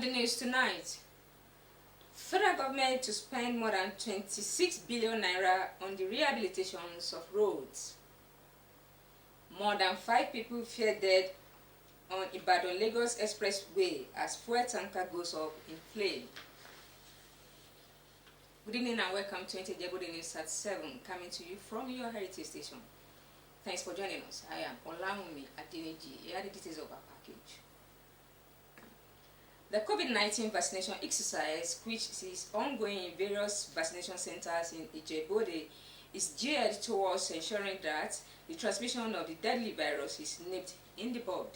the news tonight, federal government to spend more than 26 billion naira on the rehabilitations of roads. More than 5 people fell dead on Ibadan-Lagos Expressway as fuel tanker goes up in flame. Good evening and welcome to NTA Ijebu ode News at 7, coming to you from your heritage station. Thanks for joining us. I am Olamumi Adeneji. Here are the details of our package. The COVID-19 vaccination exercise, which is ongoing in various vaccination centers in Ijebu ode, is geared towards ensuring that the transmission of the deadly virus is nipped in the bud.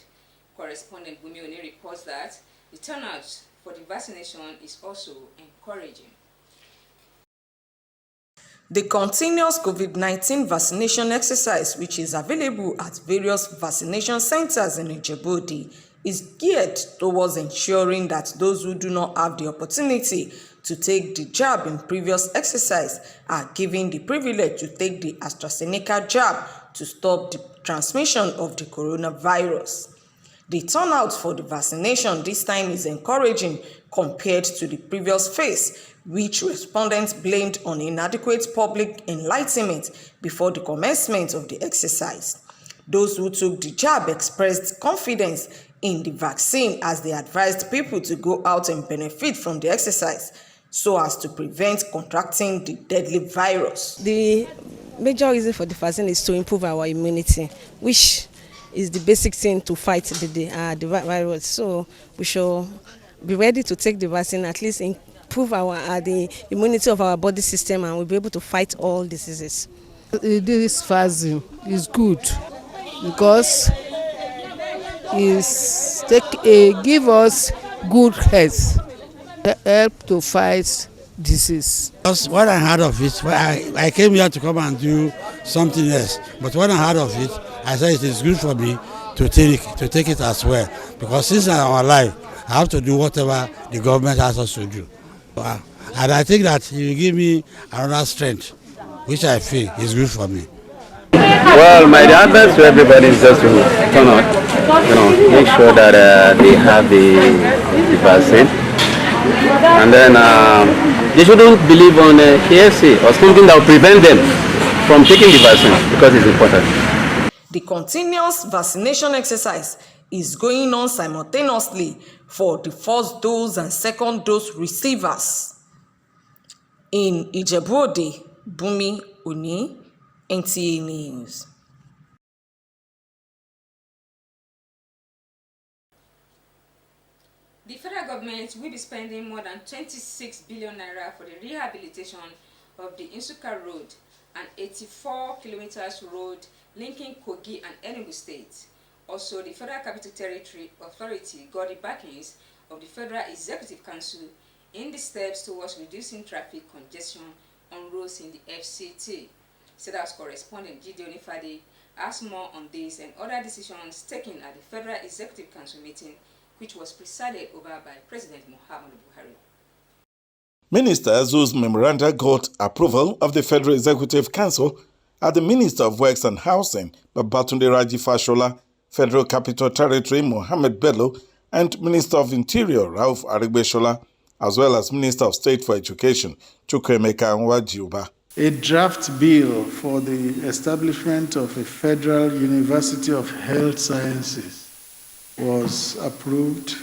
Correspondent Bumi Oni reports that the turnout for the vaccination is also encouraging. The continuous COVID-19 vaccination exercise, which is available at various vaccination centers in Ijebu ode, is geared towards ensuring that those who do not have the opportunity to take the jab in previous exercise are given the privilege to take the AstraZeneca jab to stop the transmission of the coronavirus. The turnout for the vaccination this time is encouraging compared to the previous phase, which respondents blamed on inadequate public enlightenment before the commencement of the exercise. Those who took the jab expressed confidence in the vaccine as they advised people to go out and benefit from the exercise so as to prevent contracting the deadly virus. The major reason for the vaccine is to improve our immunity, which is the basic thing to fight the virus. So we should be ready to take the vaccine, at least improve the immunity of our body system, and we'll be able to fight all diseases. This vaccine is good because it give us good health, help to fight disease. Because when I heard of it, I came here to come and do something else. But when I heard of it, I said it is good for me to take it as well. Because since I'm alive, I have to do whatever the government has us to do. And I think that it will give me another strength, which I feel is good for me. Well, my advice to everybody is just to turn out, make sure that they have the vaccine. And then they shouldn't believe on KFC or something that will prevent them from taking the vaccine, because it's important. The continuous vaccination exercise is going on simultaneously for the first dose and second dose receivers. In Ijebu ode, Bumi Oni, NTA News. The federal government will be spending more than 26 billion naira for the rehabilitation of the Nsukka Road, an 84 kilometers road linking Kogi and Enugu states. Also, the Federal Capital Territory Authority got the backings of the Federal Executive Council in the steps towards reducing traffic congestion on roads in the FCT. SEDA's correspondent Gideon Ifade asked more on this and other decisions taken at the Federal Executive Council meeting, which was presided over by President Muhammadu Buhari. Ministers whose memoranda got approval of the Federal Executive Council are the Minister of Works and Housing, Babatunde Raji Fashola, Federal Capital Territory, Mohammed Bello, and Minister of Interior, Rauf Aregbesola, as well as Minister of State for Education, Chukwuemeka Nwajiuba. A draft bill for the establishment of a Federal University of Health Sciences was approved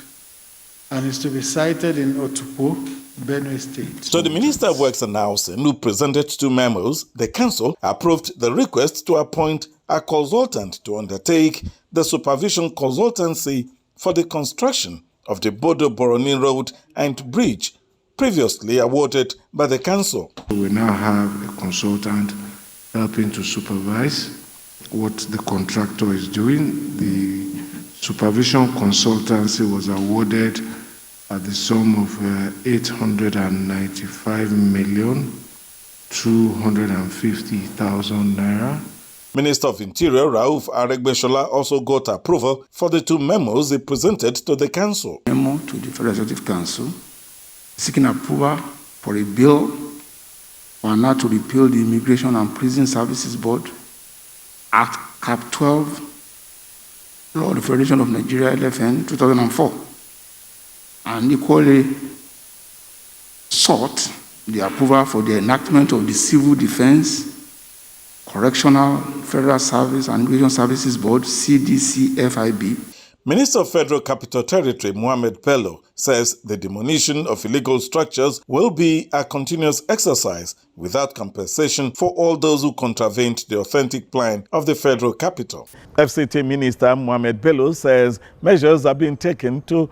and is to be cited in Otukpo, Benue State. So the Minister of Works and Housing, who presented 2 memos, the Council approved the request to appoint a consultant to undertake the supervision consultancy for the construction of the Bodo-Boroni Road and Bridge, previously awarded by the Council. We now have a consultant helping to supervise what the contractor is doing. The supervision consultancy was awarded at the sum of 895,250,000 naira. Minister of Interior Rauf Aregbesola also got approval for the 2 memos he presented to the Council. Memo to the Federal Executive Council seeking approval for a bill for now to repeal the Immigration and Prison Services Board Act Cap 12, Law of the Federation of Nigeria, LFN, 2004. and equally sought the approval for the enactment of the Civil Defense, Correctional, Federal Service and Immigration Services Board, CDCFIB. Minister of Federal Capital Territory Mohammed Bello says the demolition of illegal structures will be a continuous exercise without compensation for all those who contravened the authentic plan of the federal capital. FCT Minister Mohammed Bello says measures are being taken to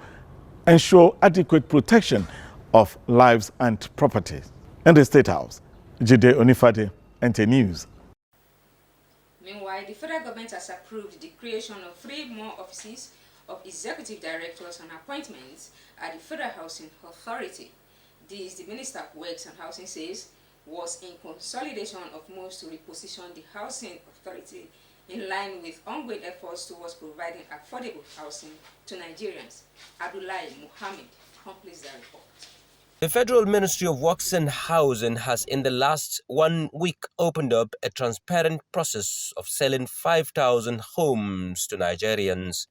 ensure adequate protection of lives and properties. In the State House, Jide Onifade, NTA News. Meanwhile, the federal government has approved the creation of 3 more offices of executive directors and appointments at the Federal Housing Authority. This, the Minister of Works and Housing says, was in consolidation of moves to reposition the Housing Authority in line with ongoing efforts towards providing affordable housing to Nigerians. Abdullahi Muhammad completes the report. The Federal Ministry of Works and Housing has in the last 1 week opened up a transparent process of selling 5,000 homes to Nigerians.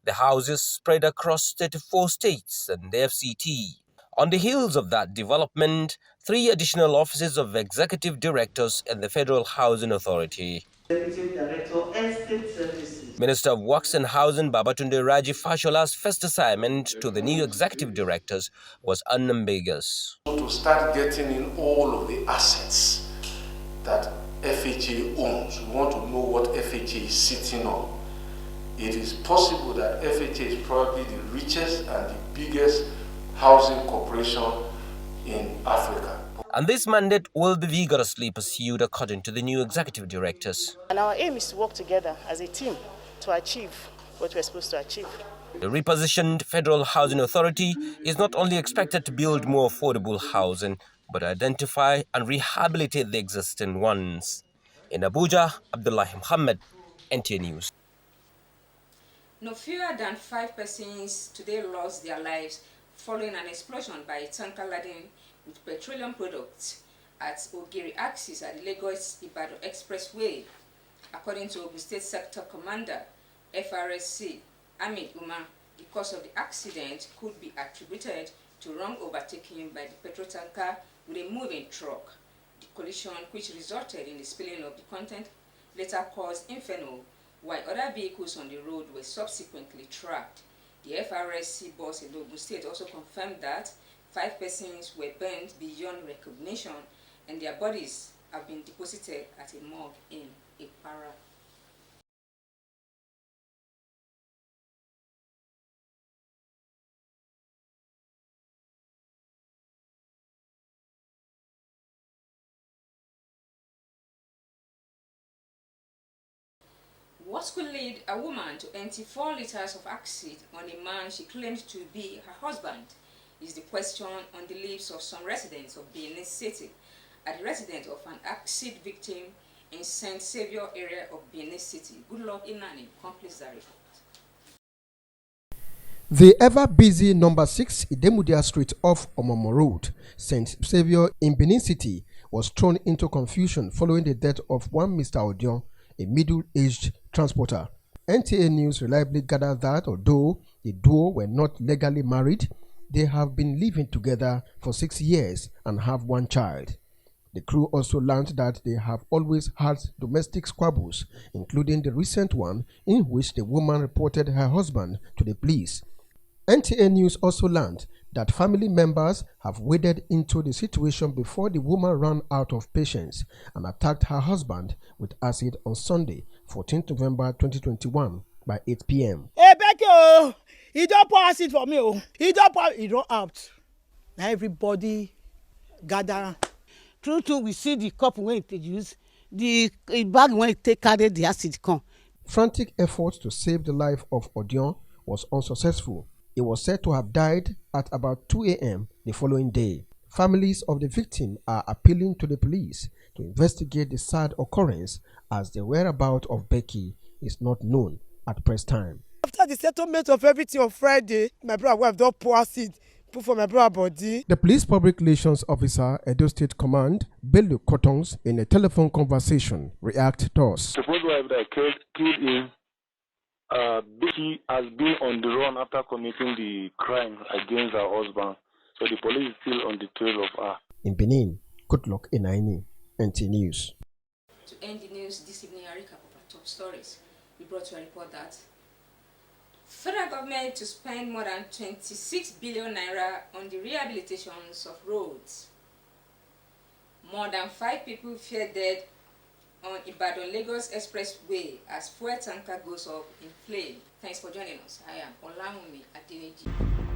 The houses spread across 34 states and the FCT. On the heels of that development, 3 additional offices of executive directors in the Federal Housing Authority. Executive Director, Estate Services. Minister of Works and Housing Babatunde Raji Fashola's first assignment to the new executive directors was unambiguous. To start getting in all of the assets that FHA owns, we want to know what FHA is sitting on. It is possible that FHA is probably the richest and the biggest housing corporation in Africa. And this mandate will be vigorously pursued according to the new executive directors. And our aim is to work together as a team to achieve what we're supposed to achieve. The repositioned Federal Housing Authority is not only expected to build more affordable housing, but identify and rehabilitate the existing ones. In Abuja, Abdullahi Muhammad, NTA News. No fewer than 5 persons today lost their lives following an explosion by a tanker laden with petroleum products at Ogiri axis at the Lagos-Ibadan Expressway. According to Ogun State Sector Commander, FRSC Ahmed Umar, the cause of the accident could be attributed to wrong overtaking by the petrol tanker with a moving truck. The collision, which resulted in the spilling of the content, later caused inferno, while other vehicles on the road were subsequently trapped. The FRSC boss in Ogun State also confirmed that 5 persons were burned beyond recognition and their bodies have been deposited at a morgue in Ipara. What could lead a woman to empty 4 liters of acid on a man she claimed to be her husband is the question on the lips of some residents of Benin City. A resident of an acid victim in St. Saviour area of Benin City, Goodluck Inani, completes the report. The ever-busy number 6 Idemudia Street off Omomo Road, St. Saviour in Benin City, was thrown into confusion following the death of one Mr. Odion, a middle-aged transporter. NTA News reliably gathered that although the duo were not legally married, they have been living together for 6 years and have 1 child. The crew also learned that they have always had domestic squabbles, including the recent one in which the woman reported her husband to the police. NTA News also learned that family members have waded into the situation before the woman ran out of patience and attacked her husband with acid on Sunday, 14th November 2021 by 8 p.m. Hey, Becky, oh, he don't pour acid for me. Oh. He don't pour, he don't out. Now everybody gather. True, we see the cup when it use, the bag when it carry the acid come. Frantic efforts to save the life of Odion was unsuccessful. He was said to have died at about 2 a.m. the following day. Families of the victim are appealing to the police to investigate the sad occurrence as the whereabouts of Becky is not known at press time. After the settlement of everything on Friday, my brother wife don't pour acid, put for my brother body. The police public relations officer, Edo State Command, Bello Kotongs, in a telephone conversation, reacted to us. The first wife that killed him She has been on the run after committing the crime against her husband. So the police is still on the trail of her. In Benin, Goodluck Enaini, NT News. To end the news this evening, a recap of our top stories. We brought you a report that federal government to spend more than 26 billion naira on the rehabilitations of roads. More than 5 people fell dead on Ibadan-Lagos Expressway as fuel tanker goes up in flame. Thanks for joining us. I am Olamumi Adeneji.